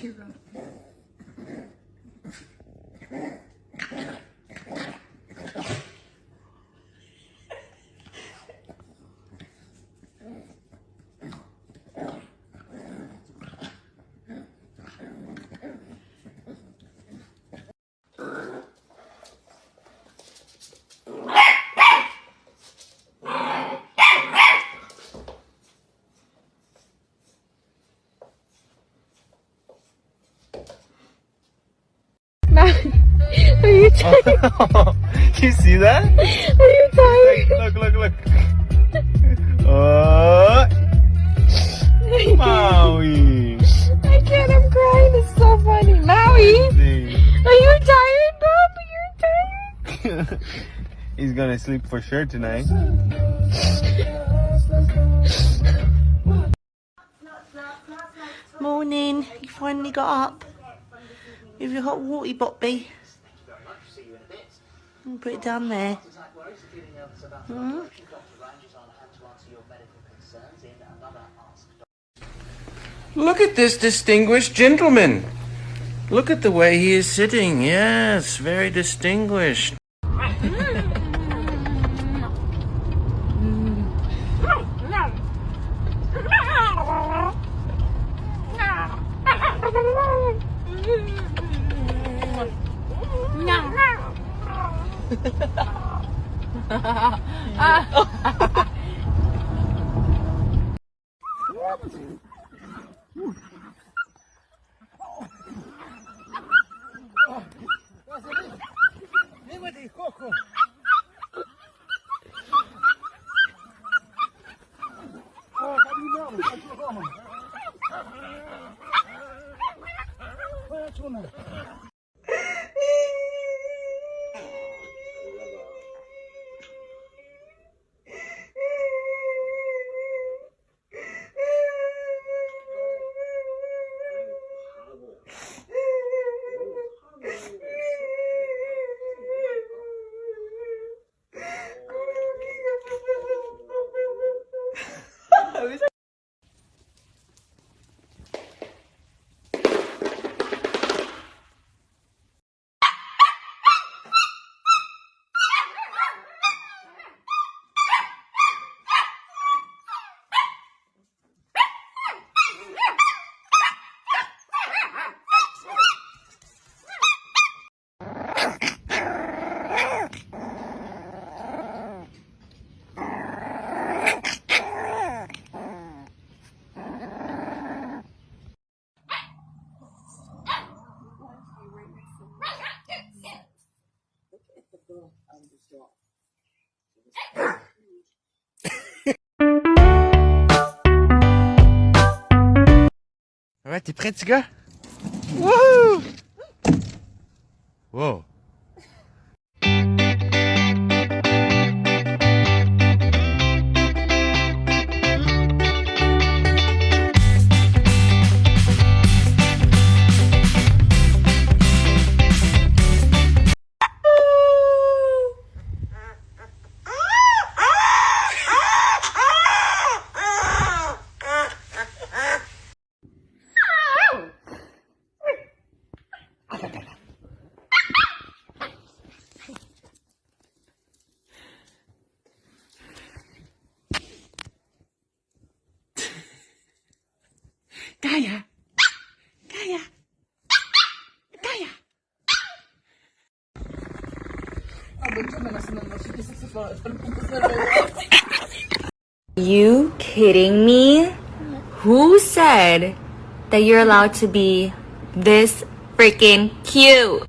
too rough. Are you tired? You see that? Are you tired? Look. Maui. I can't, I'm crying. It's so funny. Maui, are you tired, Bob? Are you tired? He's gonna sleep for sure tonight. Morning. You finally got up with your hot water botby. And put it down there. Look at this distinguished gentleman. Look at the way he is sitting. Yes, very distinguished. Alright, t'es prêt, petit gars? Wouhou! Wow. Gaia! You kidding me? Who said that you're allowed to be this freaking cute?